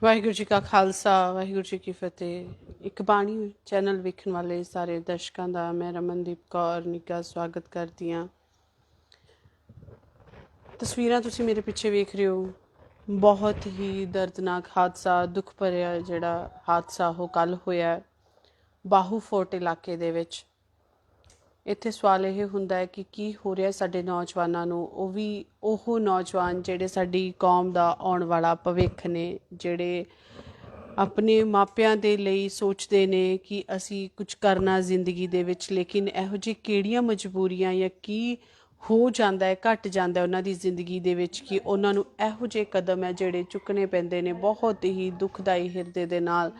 ਵਾਹਿਗੁਰੂ ਜੀ ਕਾ ਖਾਲਸਾ ਵਾਹਿਗੁਰੂ ਜੀ ਕੀ ਫਤਿਹ। ਇੱਕ ਬਾਣੀ ਚੈਨਲ ਵੇਖਣ ਵਾਲੇ ਸਾਰੇ ਦਰਸ਼ਕਾਂ ਦਾ ਮੈਂ ਰਮਨਦੀਪ ਕੌਰ ਨਿੱਘਾ ਸਵਾਗਤ ਕਰਦੀ ਹਾਂ। ਤਸਵੀਰਾਂ ਤੁਸੀਂ ਮੇਰੇ ਪਿੱਛੇ ਵੇਖ ਰਹੇ ਹੋ, ਬਹੁਤ ਹੀ ਦਰਦਨਾਕ ਹਾਦਸਾ, ਦੁੱਖ ਭਰਿਆ ਜਿਹੜਾ ਹਾਦਸਾ ਉਹ ਕੱਲ੍ਹ ਹੋਇਆ ਬਾਹੂ ਫੋਰਟ ਇਲਾਕੇ ਦੇ ਵਿੱਚ। ਇੱਥੇ ਸਵਾਲ ਇਹ ਹੁੰਦਾ ਹੈ ਕਿ ਕੀ ਹੋ ਰਿਹਾ ਸਾਡੇ ਨੌਜਵਾਨਾਂ ਨੂੰ, ਉਹ ਵੀ ਉਹ ਨੌਜਵਾਨ ਜਿਹੜੇ ਸਾਡੀ ਕੌਮ ਦਾ ਆਉਣ ਵਾਲਾ ਭਵਿੱਖ ਨੇ, ਜਿਹੜੇ ਆਪਣੇ ਮਾਪਿਆਂ ਦੇ ਲਈ ਸੋਚਦੇ ਨੇ ਕਿ ਅਸੀਂ ਕੁਝ ਕਰਨਾ ਜ਼ਿੰਦਗੀ ਦੇ ਵਿੱਚ, ਲੇਕਿਨ ਇਹੋ ਜਿਹੀ ਕਿਹੜੀਆਂ ਮਜਬੂਰੀਆਂ ਜਾਂ ਕੀ ਹੋ ਜਾਂਦਾ ਹੈ, ਘਟ ਜਾਂਦਾ ਉਹਨਾਂ ਦੀ ਜ਼ਿੰਦਗੀ ਦੇ ਵਿੱਚ ਕਿ ਉਹਨਾਂ ਨੂੰ ਇਹੋ ਜਿਹੇ ਕਦਮ ਹੈ ਜਿਹੜੇ ਚੁੱਕਣੇ ਪੈਂਦੇ ਨੇ ਬਹੁਤ ਹੀ ਦੁਖਦਾਈ ਹਿਰਦੇ ਦੇ ਨਾਲ।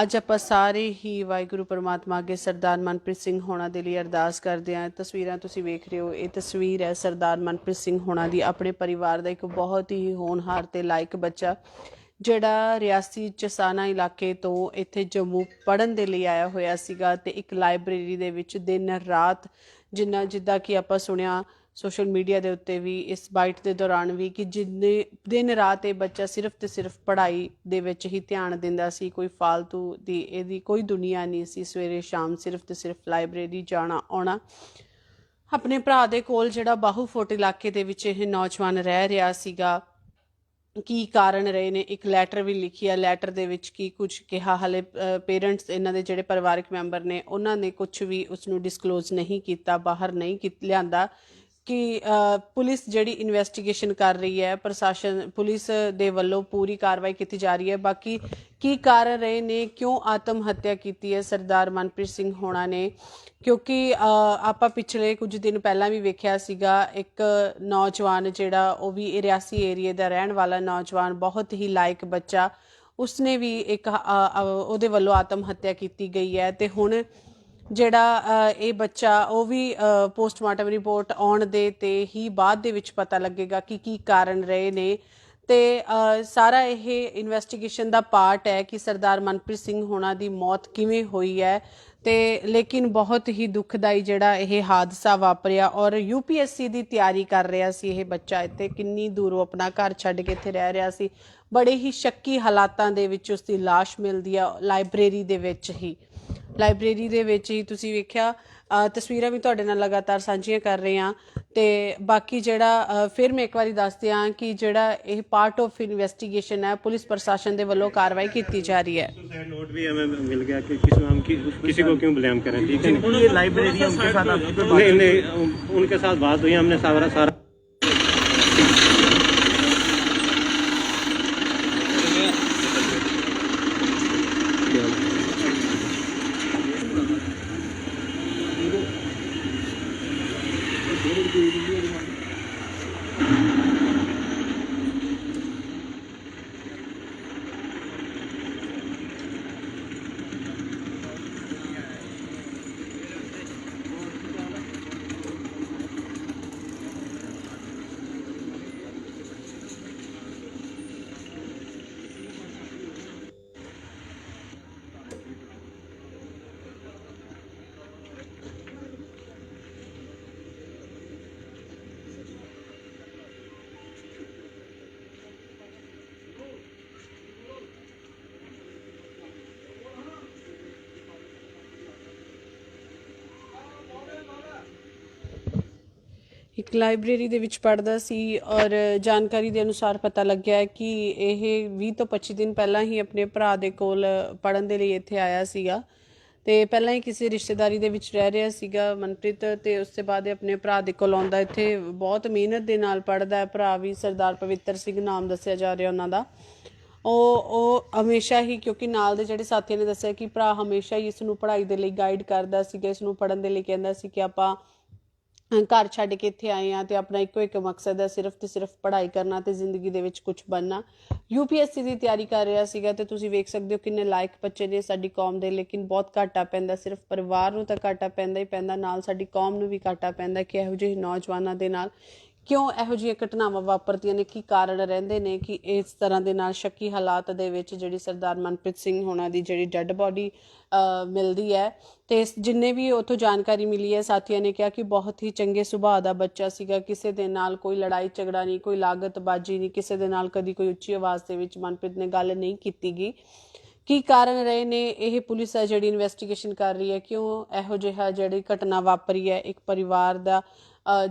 ਅੱਜ ਆਪਾਂ ਸਾਰੇ ਹੀ ਵਾਹਿਗੁਰੂ ਪਰਮਾਤਮਾ ਅੱਗੇ ਸਰਦਾਰ ਮਨਪ੍ਰੀਤ ਸਿੰਘ ਹੋਣਾ ਦੇ ਲਈ ਅਰਦਾਸ ਕਰਦੇ ਹਾਂ। ਤਸਵੀਰਾਂ ਤੁਸੀਂ ਵੇਖ ਰਹੇ ਹੋ, ਇਹ ਤਸਵੀਰ ਹੈ ਸਰਦਾਰ ਮਨਪ੍ਰੀਤ ਸਿੰਘ ਹੋਣਾ ਦੀ, ਆਪਣੇ ਪਰਿਵਾਰ ਦਾ ਇੱਕ ਬਹੁਤ ਹੀ ਹੋਣਹਾਰ ਤੇ ਲਾਇਕ ਬੱਚਾ ਜਿਹੜਾ ਰਿਆਸੀ ਚਸਾਨਾ ਇਲਾਕੇ ਤੋਂ ਇੱਥੇ ਜੰਮੂ ਪੜ੍ਹਨ ਦੇ ਲਈ ਆਇਆ ਹੋਇਆ ਸੀਗਾ ਤੇ ਇੱਕ ਲਾਇਬ੍ਰੇਰੀ ਦੇ ਵਿੱਚ ਦਿਨ ਰਾਤ ਜਿੱਦਾਂ ਕਿ ਆਪਾਂ ਸੁਣਿਆ ਸੋਸ਼ਲ ਮੀਡੀਆ ਦੇ ਉੱਤੇ ਵੀ, ਇਸ ਬਾਈਟ ਦੇ ਦੌਰਾਨ ਵੀ, ਕਿ ਜਿੰਨੇ ਦਿਨ ਰਾਤ ਇਹ ਬੱਚਾ ਸਿਰਫ ਤੇ ਸਿਰਫ ਪੜ੍ਹਾਈ ਦੇ ਵਿੱਚ ਹੀ ਧਿਆਨ ਦਿੰਦਾ ਸੀ। ਕੋਈ ਫਾਲਤੂ ਦੀ ਇਹਦੀ ਕੋਈ ਦੁਨੀਆ ਨਹੀਂ ਸੀ। ਸਵੇਰੇ ਸ਼ਾਮ ਸਿਰਫ ਤੇ ਸਿਰਫ ਲਾਇਬ੍ਰੇਰੀ ਜਾਣਾ ਆਉਣਾ। ਆਪਣੇ ਭਰਾ ਦੇ ਕੋਲ ਜਿਹੜਾ ਬਾਹੂ ਫੋਰਟ ਇਲਾਕੇ ਦੇ ਵਿੱਚ ਇਹ ਨੌਜਵਾਨ ਰਹਿ ਰਿਹਾ ਸੀਗਾ, ਕੀ ਕਾਰਨ ਰਹੇ ਨੇ, ਇੱਕ ਲੈਟਰ ਵੀ ਲਿਖੀ ਆ। ਲੈਟਰ ਦੇ ਵਿੱਚ ਕੀ ਕੁਝ ਕਿਹਾ, ਹਾਲੇ ਪੇਰੈਂਟਸ ਇਹਨਾਂ ਦੇ ਜਿਹੜੇ ਪਰਿਵਾਰਕ ਮੈਂਬਰ ਨੇ ਉਹਨਾਂ ਨੇ ਕੁਝ ਵੀ ਉਸਨੂੰ ਡਿਸਕਲੋਜ਼ ਨਹੀਂ ਕੀਤਾ, ਬਾਹਰ ਨਹੀਂ ਲਿਆਂਦਾ ਕਿ ਪੁਲਿਸ ਜਿਹੜੀ ਇਨਵੈਸਟੀਗੇਸ਼ਨ ਕਰ ਰਹੀ ਹੈ, ਪ੍ਰਸ਼ਾਸਨ ਪੁਲਿਸ ਦੇ ਵੱਲੋਂ ਪੂਰੀ ਕਾਰਵਾਈ ਕੀਤੀ ਜਾ ਰਹੀ ਹੈ। ਬਾਕੀ ਕੀ ਕਾਰਨ ਰਹੇ ਨੇ, ਕਿਉਂ ਆਤਮ ਹੱਤਿਆ ਕੀਤੀ ਹੈ ਸਰਦਾਰ ਮਨਪ੍ਰੀਤ ਸਿੰਘ ਹੋਣਾ ਨੇ, ਕਿਉਂਕਿ ਆਪਾਂ ਪਿਛਲੇ ਕੁਝ ਦਿਨ ਪਹਿਲਾਂ ਵੀ ਵੇਖਿਆ ਸੀਗਾ ਇੱਕ ਨੌਜਵਾਨ ਜਿਹੜਾ ਉਹ ਵੀ ਰਿਆਸੀ ਏਰੀਏ ਦਾ ਰਹਿਣ ਵਾਲਾ ਨੌਜਵਾਨ, ਬਹੁਤ ਹੀ ਲਾਇਕ ਬੱਚਾ, ਉਸਨੇ ਵੀ ਇੱਕ ਉਹਦੇ ਵੱਲੋਂ ਆਤਮ ਹੱਤਿਆ ਕੀਤੀ ਗਈ ਹੈ। ਤੇ ਹੁਣ ਜਿਹੜਾ ਇਹ ਬੱਚਾ ਉਹ ਵੀ ਪੋਸਟਮਾਰਟਮ ਰਿਪੋਰਟ ਆਉਣ ਦੇ ਤੇ ਹੀ ਬਾਅਦ ਦੇ ਵਿੱਚ ਪਤਾ ਲੱਗੇਗਾ ਕਿ ਕੀ ਕਾਰਨ ਰਹੇ ਨੇ। ਤੇ ਸਾਰਾ ਇਹ ਇਨਵੈਸਟੀਗੇਸ਼ਨ ਦਾ ਪਾਰਟ ਹੈ ਕਿ ਸਰਦਾਰ ਮਨਪ੍ਰੀਤ ਸਿੰਘ ਹੋਣਾ ਦੀ ਮੌਤ ਕਿਵੇਂ ਹੋਈ ਹੈ। ਤੇ ਲੇਕਿਨ ਬਹੁਤ ਹੀ ਦੁਖਦਾਈ ਜਿਹੜਾ ਇਹ ਹਾਦਸਾ ਵਾਪਰਿਆ, ਔਰ UPSC ਦੀ ਤਿਆਰੀ ਕਰ ਰਿਹਾ ਸੀ ਇਹ ਬੱਚਾ। ਇੱਥੇ ਕਿੰਨੀ ਦੂਰੋਂ ਆਪਣਾ ਘਰ ਛੱਡ ਕੇ ਇੱਥੇ ਰਹਿ ਰਿਹਾ ਸੀ, ਬੜੇ ਹੀ ਸ਼ੱਕੀ ਹਾਲਾਤਾਂ ਦੇ ਵਿੱਚ ਉਸਦੀ ਲਾਸ਼ ਮਿਲਦੀ ਆ ਲਾਇਬ੍ਰੇਰੀ ਦੇ ਵਿੱਚ ਹੀ। ਲਾਇਬ੍ਰੇਰੀ ਦੇ ਵਿੱਚ ਹੀ ਤੁਸੀਂ ਵੇਖਿਆ, ਤਸਵੀਰਾਂ ਵੀ ਤੁਹਾਡੇ ਨਾਲ ਲਗਾਤਾਰ ਸਾਂਝੀਆਂ ਕਰ ਰਹੇ ਹਾਂ। ਤੇ ਬਾਕੀ ਜਿਹੜਾ ਫਿਰ ਮੈਂ ਇੱਕ ਵਾਰੀ ਦੱਸਦੇ ਹਾਂ ਕਿ ਜਿਹੜਾ ਇਹ ਪਾਰਟ ਆਫ ਇਨਵੈਸਟੀਗੇਸ਼ਨ है, पुलिस प्रशासन के वालों कार्रवाई की जा रही है। नोट भी हमें मिल गया कि किसी को क्यों ब्लेम करें, ठीक है। ये लाइब्रेरी उनके साथ नहीं, उनके साथ बात हुई, हमने सारा ਇੱਕ ਲਾਇਬ੍ਰੇਰੀ ਦੇ ਵਿੱਚ ਪੜ੍ਹਦਾ ਸੀ, ਔਰ ਜਾਣਕਾਰੀ ਦੇ ਅਨੁਸਾਰ ਪਤਾ ਲੱਗਿਆ ਕਿ ਇਹ 20 ਤੋਂ 25 ਦਿਨ ਪਹਿਲਾਂ ਹੀ ਆਪਣੇ ਭਰਾ ਦੇ ਕੋਲ ਪੜ੍ਹਨ ਦੇ ਲਈ ਇੱਥੇ ਆਇਆ ਸੀਗਾ। ਤੇ ਪਹਿਲਾਂ ਹੀ ਕਿਸੇ ਰਿਸ਼ਤੇਦਾਰੀ ਦੇ ਵਿੱਚ ਰਹਿ ਰਿਹਾ ਸੀਗਾ ਮਨਪ੍ਰੀਤ, ਤੇ ਉਸ ਤੋਂ ਬਾਅਦ ਆਪਣੇ ਭਰਾ ਦੇ ਕੋਲ ਆਉਂਦਾ। ਇੱਥੇ ਬਹੁਤ ਮਿਹਨਤ ਦੇ ਨਾਲ ਪੜ੍ਹਦਾ ਹੈ ਭਰਾ ਵੀ, ਸਰਦਾਰ ਪਵਿੱਤਰ ਸਿੰਘ ਨਾਮ ਦੱਸਿਆ ਜਾ ਰਿਹਾ ਉਹਨਾਂ ਦਾ। ਉਹ ਹਮੇਸ਼ਾ ਹੀ, ਕਿਉਂਕਿ ਨਾਲ ਦੇ ਜਿਹੜੇ ਸਾਥੀਆਂ ਨੇ ਦੱਸਿਆ ਕਿ ਭਰਾ ਹਮੇਸ਼ਾ ਹੀ ਇਸ ਨੂੰ ਪੜ੍ਹਾਈ ਦੇ ਲਈ ਗਾਈਡ ਕਰਦਾ ਸੀਗਾ, ਇਸ ਨੂੰ ਪੜ੍ਹਨ ਦੇ ਲਈ ਕਹਿੰਦਾ ਸੀ ਕਿ ਆਪਾਂ ਘਰ ਛੱਡ ਕੇ ਇੱਥੇ ਆਏ ਹਾਂ ਤੇ ਆਪਣਾ ਇੱਕੋ ਇੱਕ ਮਕਸਦ ਹੈ, ਸਿਰਫ ਤੇ ਸਿਰਫ ਪੜ੍ਹਾਈ ਕਰਨਾ ਤੇ ਜ਼ਿੰਦਗੀ ਦੇ ਵਿੱਚ ਕੁਝ ਬਣਨਾ। UPSC ਦੀ ਤਿਆਰੀ ਕਰ ਰਿਹਾ ਸੀਗਾ। ਤੇ ਤੁਸੀਂ ਵੇਖ ਸਕਦੇ ਹੋ ਕਿੰਨੇ ਲਾਇਕ ਬੱਚੇ ਨੇ ਸਾਡੀ ਕੌਮ ਦੇ, ਲੇਕਿਨ ਬਹੁਤ ਘਾਟਾ ਪੈਂਦਾ, ਸਿਰਫ ਪਰਿਵਾਰ ਨੂੰ ਤਾਂ ਘਾਟਾ ਪੈਂਦਾ ਹੀ ਪੈਂਦਾ, ਨਾਲ ਸਾਡੀ ਕੌਮ ਨੂੰ ਵੀ ਘਾਟਾ ਪੈਂਦਾ ਕਿ ਇਹੋ ਜਿਹੇ ਨੌਜਵਾਨਾਂ ਦੇ ਨਾਲ ਕਿਉਂ ਇਹੋ ਜਿਹੀਆਂ ਘਟਨਾਵਾਂ ਵਾਪਰਦੀਆਂ ਨੇ, ਕੀ ਕਾਰਨ ਰਹਿੰਦੇ ਨੇ ਕਿ ਇਸ ਤਰ੍ਹਾਂ ਦੇ ਨਾਲ ਸ਼ੱਕੀ ਹਾਲਾਤ ਦੇ ਵਿੱਚ ਜਿਹੜੀ ਸਰਦਾਰ ਮਨਪ੍ਰੀਤ ਸਿੰਘ ਹੋਣਾ ਦੀ ਜਿਹੜੀ ਡੈੱਡ ਬੋਡੀ ਮਿਲਦੀ ਹੈ। ਤੇ ਜਿੰਨੇ ਵੀ ਉੱਥੋਂ ਜਾਣਕਾਰੀ ਮਿਲੀ ਹੈ, ਸਾਥੀਆਂ ਨੇ ਕਿਹਾ ਕਿ ਬਹੁਤ ਹੀ ਚੰਗੇ ਸੁਭਾਅ ਦਾ ਬੱਚਾ ਸੀਗਾ, ਕਿਸੇ ਦੇ ਨਾਲ ਕੋਈ ਲੜਾਈ ਝਗੜਾ ਨਹੀਂ, ਕੋਈ ਲਾਗਤਬਾਜ਼ੀ ਨਹੀਂ, ਕਿਸੇ ਦੇ ਨਾਲ ਕਦੀ ਕੋਈ ਉੱਚੀ ਆਵਾਜ਼ ਦੇ ਵਿੱਚ ਮਨਪ੍ਰੀਤ ਨੇ ਗੱਲ ਨਹੀਂ ਕੀਤੀ ਗਈ। ਕੀ ਕਾਰਨ ਰਹੇ ਨੇ, ਇਹ ਪੁਲਿਸ ਹੈ ਜਿਹੜੀ ਇਨਵੈਸਟੀਗੇਸ਼ਨ ਕਰ ਰਹੀ ਹੈ। ਕਿਉਂ ਇਹੋ ਜਿਹਾ ਜਿਹੜੀ ਘਟਨਾ ਵਾਪਰੀ ਹੈ ਇੱਕ ਪਰਿਵਾਰ ਦਾ।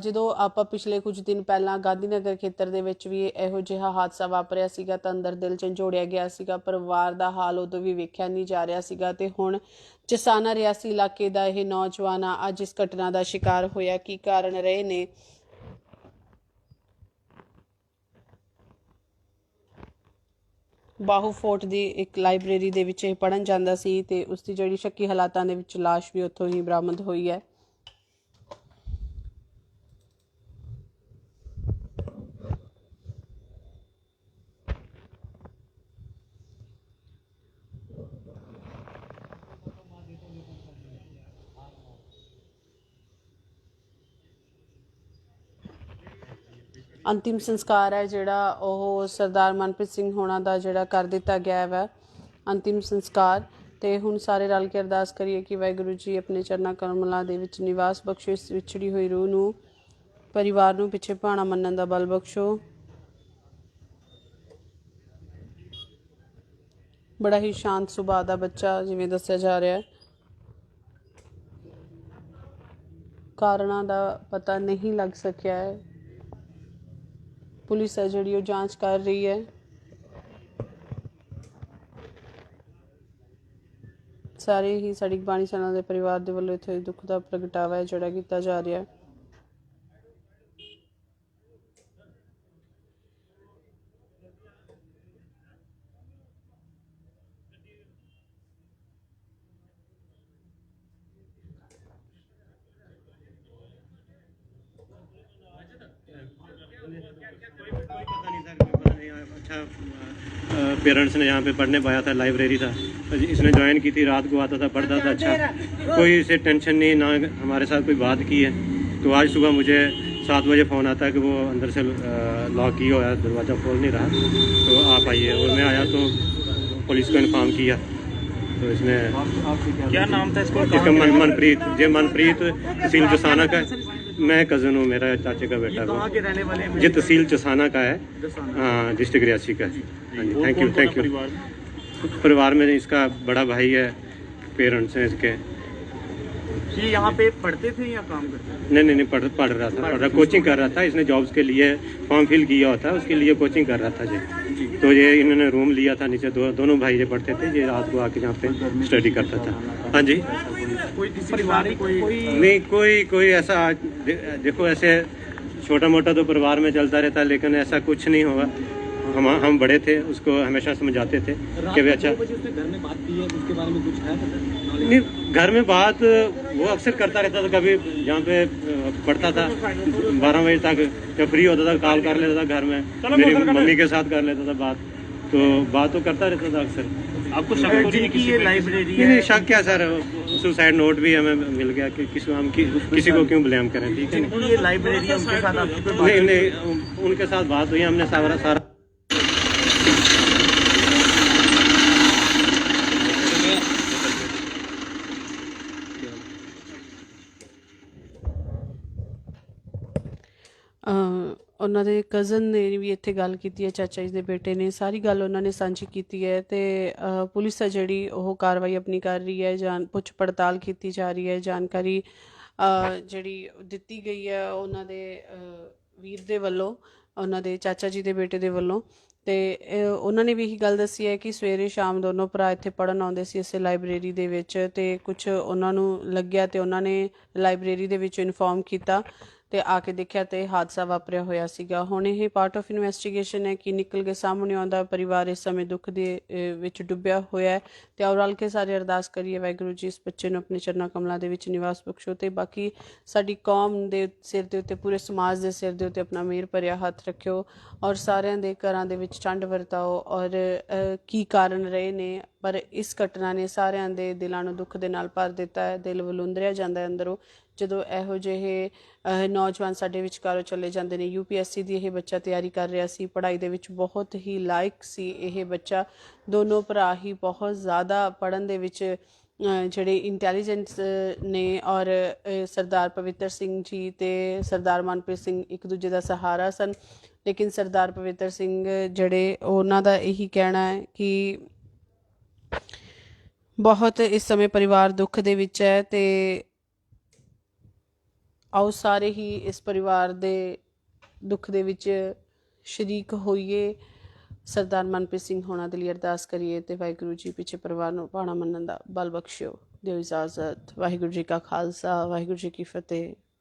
ਜਦੋਂ ਆਪਾਂ ਪਿਛਲੇ ਕੁਝ ਦਿਨ ਪਹਿਲਾਂ ਗਾਂਧੀਨਗਰ ਖੇਤਰ ਦੇ ਵਿੱਚ ਵੀ ਇਹੋ ਜਿਹਾ ਹਾਦਸਾ ਵਾਪਰਿਆ ਸੀਗਾ ਤਾਂ ਅੰਦਰ ਦਿਲ ਝੰਜੋੜਿਆ ਗਿਆ ਸੀਗਾ। ਪਰਿਵਾਰ ਦਾ ਹਾਲ ਉਦੋਂ ਵੀ ਵੇਖਿਆ ਨਹੀਂ ਜਾ ਰਿਹਾ ਸੀਗਾ ਤੇ ਹੁਣ ਚਸਾਨਾ ਰਿਆਸੀ ਇਲਾਕੇ ਦਾ ਇਹ ਨੌਜਵਾਨ ਅੱਜ ਇਸ ਘਟਨਾ ਦਾ ਸ਼ਿਕਾਰ ਹੋਇਆ। ਕੀ ਕਾਰਨ ਰਹੇ ਨੇ, ਬਾਹੂ ਫੋਰਟ ਦੀ ਇੱਕ ਲਾਇਬ੍ਰੇਰੀ ਦੇ ਵਿੱਚ ਇਹ ਪੜ੍ਹਨ ਜਾਂਦਾ ਸੀ ਤੇ ਉਸ ਦੀ ਜਿਹੜੀ ਸ਼ੱਕੀ ਹਾਲਾਤਾਂ ਦੇ ਵਿੱਚ ਲਾਸ਼ ਵੀ ਉੱਥੋਂ ਹੀ ਬਰਾਮਦ ਹੋਈ ਹੈ। ਅੰਤਿਮ ਸੰਸਕਾਰ ਹੈ ਜਿਹੜਾ ਉਹ ਸਰਦਾਰ ਮਨਪ੍ਰੀਤ ਸਿੰਘ ਹੋਣਾ ਦਾ ਜਿਹੜਾ ਕਰ ਦਿੱਤਾ ਗਿਆ ਵਾ ਅੰਤਿਮ ਸੰਸਕਾਰ। ਤੇ ਹੁਣ ਸਾਰੇ ਰਲ ਕੇ ਅਰਦਾਸ ਕਰੀਏ ਕਿ ਵਾਹਿਗੁਰੂ ਜੀ ਆਪਣੇ ਚਰਨਾਂ ਕਮਲਾਂ ਦੇ ਵਿੱਚ ਨਿਵਾਸ ਬਖਸ਼ੋ, ਇਸ ਵਿਛੜੀ ਹੋਈ ਰੂਹ ਨੂੰ, ਪਰਿਵਾਰ ਨੂੰ ਪਿੱਛੇ ਭਾਣਾ ਮੰਨਣ ਦਾ ਬਲ ਬਖਸ਼ੋ। ਬੜਾ ਹੀ ਸ਼ਾਂਤ ਸੁਭਾਅ ਦਾ ਬੱਚਾ ਜਿਵੇਂ ਦੱਸਿਆ ਜਾ ਰਿਹਾ ਹੈ। ਕਾਰਨਾਂ ਦਾ ਪਤਾ ਨਹੀਂ ਲੱਗ ਸਕਿਆ ਹੈ। ਪੁਲਿਸ ਹੈ ਜਿਹੜੀ ਉਹ ਜਾਂਚ ਕਰ ਰਹੀ ਹੈ। ਸਾਰੇ ਹੀ ਸਾਡੀ ਬਾਣੀ ਸੈਨਾ ਦੇ ਪਰਿਵਾਰ ਦੇ ਵੱਲੋਂ ਇੱਥੇ ਦੁੱਖ ਦਾ ਪ੍ਰਗਟਾਵਾ ਹੈ ਜਿਹੜਾ ਕੀਤਾ ਜਾ ਰਿਹਾ ਹੈ। अच्छा पेरेंट्स ने यहाँ पे पढ़ने पाया था, लाइब्रेरी था, इसने ज्वाइन की थी, रात को आता था, पढ़ता था। अच्छा, कोई इसे टेंशन नहीं, ना हमारे साथ कोई बात की है। तो आज सुबह मुझे 7 बजे फ़ोन आता है कि वो अंदर से लॉक किया हुआ है, दरवाज़ा खोल नहीं रहा, तो आप आइए। और मैं आया तो पुलिस को इन्फॉर्म किया तो इसने क्या नाम था इसको? इसका मनप्रीत, जे मनप्रीत तहसील चसाना का है। मैं कज़न हूँ, मेरा चाचे का बेटा कहाँ के रहने वाले हैं? ये तहसील चसाना का है, हाँ, डिस्ट्रिक्ट रियासी का है। हाँ जी, थैंक यू थैंक यू। परिवार में इसका बड़ा भाई है, पेरेंट्स हैं इसके। ये यहाँ पे पढ़ते थे या काम करते थे? नहीं, पढ़ रहा था, कोचिंग कर रहा था। इसने जॉब्स के लिए फॉर्म फिल किया होता है, उसके लिए कोचिंग कर रहा था जी। तो ये इन्होंने रूम लिया था नीचे, दोनों भाई ये पढ़ते थे, ये रात को आके यहाँ पे स्टडी करता था। हाँ जी, कोई किसी परिवार कोई नहीं, कोई ऐसा देखो, ऐसे छोटा मोटा तो परिवार में चलता रहता है, लेकिन ऐसा कुछ नहीं होगा। हम बड़े थे, उसको हमेशा समझाते थे कि भाई अच्छा। उसने घर में बात की है, उसके बारे में कुछ है पता? नहीं, घर में बात वो अक्सर करता रहता था। कभी जहाँ पे पढ़ता था 12 बजे तक जब फ्री होता था कॉल कर लेता था घर में, मेरी मम्मी के साथ कर लेता था बात, तो बात तो करता रहता था अक्सर। आपको शक तो नहीं कि ये लाइब्रेरी है? नहीं, शक क्या सर, सुसाइड नोट भी हमें मिल गया कि किसी को क्यों ब्लेम करें, ठीक है। ये लाइब्रेरी है, उनके साथ आपकी कोई बात नहीं, उनके साथ बात हुई, हमने सारा ਉਹਨਾਂ ਦੇ ਕਜ਼ਨ ਨੇ ਵੀ ਇੱਥੇ ਗੱਲ ਕੀਤੀ ਹੈ, ਚਾਚਾ ਜੀ ਦੇ ਬੇਟੇ ਨੇ, ਸਾਰੀ ਗੱਲ ਉਹਨਾਂ ਨੇ ਸਾਂਝੀ ਕੀਤੀ ਹੈ। ਤੇ ਪੁਲਿਸ ਹੈ ਜਿਹੜੀ ਉਹ ਕਾਰਵਾਈ ਆਪਣੀ ਕਰ ਰਹੀ ਹੈ, ਪੁੱਛ ਪੜਤਾਲ ਕੀਤੀ ਜਾ ਰਹੀ ਹੈ। ਜਾਣਕਾਰੀ ਜਿਹੜੀ ਦਿੱਤੀ ਗਈ ਹੈ ਉਹਨਾਂ ਦੇ ਵੀਰ ਦੇ ਵੱਲੋਂ, ਉਹਨਾਂ ਦੇ ਚਾਚਾ ਜੀ ਦੇ ਬੇਟੇ ਦੇ ਵੱਲੋਂ। ਤੇ ਉਹਨਾਂ ਨੇ ਵੀ ਇਹੀ ਗੱਲ ਦੱਸੀ ਹੈ ਕਿ ਸਵੇਰੇ ਸ਼ਾਮ ਦੋਨੋਂ ਭਰਾ ਇੱਥੇ ਪੜ੍ਹਨ ਆਉਂਦੇ ਸੀ ਇਸੇ ਲਾਇਬ੍ਰੇਰੀ ਦੇ ਵਿੱਚ, ਤੇ ਕੁਛ ਉਹਨਾਂ ਨੂੰ ਲੱਗਿਆ ਤੇ ਉਹਨਾਂ ਨੇ ਲਾਇਬ੍ਰੇਰੀ ਦੇ ਵਿੱਚ ਇਨਫੋਰਮ ਕੀਤਾ ਤੇ ਆ ਕੇ ਦੇਖਿਆ ਤੇ ਹਾਦਸਾ ਵਾਪਰਿਆ ਹੋਇਆ ਸੀਗਾ। ਹੁਣ ਇਹ ਪਾਰਟ ਆਫ ਇਨਵੈਸਟੀਗੇਸ਼ਨ ਹੈ ਕਿ ਨਿਕਲ ਕੇ ਸਾਹਮਣੇ ਆਉਂਦਾ। ਪਰਿਵਾਰ ਇਸ ਸਮੇਂ ਦੁੱਖ ਦੇ ਵਿੱਚ ਡੁੱਬਿਆ ਹੋਇਆ ਹੈ ਤੇ ਆਓ ਰਲ ਕੇ ਸਾਰੇ ਅਰਦਾਸ ਕਰੀਏ, ਵਾਹਿਗੁਰੂ ਜੀ ਇਸ ਬੱਚੇ ਨੂੰ ਆਪਣੇ ਚਰਨਾਂ ਕਮਲਾਂ ਦੇ ਵਿੱਚ ਨਿਵਾਸ ਬਖਸ਼ੋ ਤੇ ਬਾਕੀ ਸਾਡੀ ਕੌਮ ਦੇ ਸਿਰ ਦੇ ਉੱਤੇ, ਪੂਰੇ ਸਮਾਜ ਦੇ ਸਿਰ ਦੇ ਉੱਤੇ ਆਪਣਾ ਮਿਹਰ ਭਰਿਆ ਹੱਥ ਰੱਖਿਓ ਔਰ ਸਾਰਿਆਂ ਦੇ ਘਰਾਂ ਦੇ ਵਿੱਚ ਠੰਡ ਵਰਤਾਓ। ਔਰ ਕੀ ਕਾਰਨ ਰਹੇ ਨੇ, ਪਰ ਇਸ ਘਟਨਾ ਨੇ ਸਾਰਿਆਂ ਦੇ ਦਿਲਾਂ ਨੂੰ ਦੁੱਖ ਦੇ ਨਾਲ ਭਰ ਦਿੱਤਾ ਹੈ। ਦਿਲ ਵਲੂੰਦਰਿਆ ਜਾਂਦਾ ਹੈ ਅੰਦਰੋਂ ਜਦੋਂ ਇਹੋ ਜਿਹੇ ਨੌਜਵਾਨ ਸਾਡੇ ਵਿਚਕਾਰੋਂ ਚਲੇ ਜਾਂਦੇ ਨੇ। UPSC ਦੀ ਇਹ ਬੱਚਾ ਤਿਆਰੀ ਕਰ ਰਿਹਾ ਸੀ, ਪੜ੍ਹਾਈ ਦੇ ਵਿੱਚ ਬਹੁਤ ਹੀ ਲਾਇਕ ਸੀ ਇਹ ਬੱਚਾ। ਦੋਨੋਂ ਭਰਾ ਹੀ ਬਹੁਤ ਜ਼ਿਆਦਾ ਪੜ੍ਹਨ ਦੇ ਵਿੱਚ ਜਿਹੜੇ ਇੰਟੈਲੀਜੈਂਟ ਨੇ, ਔਰ ਸਰਦਾਰ ਪਵਿੱਤਰ ਸਿੰਘ ਜੀ ਅਤੇ ਸਰਦਾਰ ਮਨਪ੍ਰੀਤ ਸਿੰਘ ਇੱਕ ਦੂਜੇ ਦਾ ਸਹਾਰਾ ਸਨ। ਲੇਕਿਨ ਸਰਦਾਰ ਪਵਿੱਤਰ ਸਿੰਘ ਜਿਹੜੇ, ਉਹਨਾਂ ਦਾ ਇਹੀ ਕਹਿਣਾ ਹੈ ਕਿ ਬਹੁਤ ਇਸ ਸਮੇਂ ਪਰਿਵਾਰ ਦੁੱਖ ਦੇ ਵਿੱਚ ਹੈ, ਅਤੇ ਆਓ ਸਾਰੇ ਹੀ ਇਸ ਪਰਿਵਾਰ ਦੇ ਦੁੱਖ ਦੇ ਵਿੱਚ ਸ਼ਰੀਕ ਹੋਈਏ। ਸਰਦਾਰ ਮਨਪ੍ਰੀਤ ਸਿੰਘ ਹੋਣਾ ਦੇ ਲਈ ਅਰਦਾਸ ਕਰੀਏ ਅਤੇ ਵਾਹਿਗੁਰੂ ਜੀ ਪਿੱਛੇ ਪਰਿਵਾਰ ਨੂੰ ਭਾਣਾ ਮੰਨਣ ਦਾ ਬਲ ਬਖਸ਼ਿਓ। ਦਿਓ ਇਜਾਜ਼ਤ। ਵਾਹਿਗੁਰੂ ਜੀ ਕਾ ਖਾਲਸਾ, ਵਾਹਿਗੁਰੂ ਜੀ ਕੀ ਫਤਿਹ।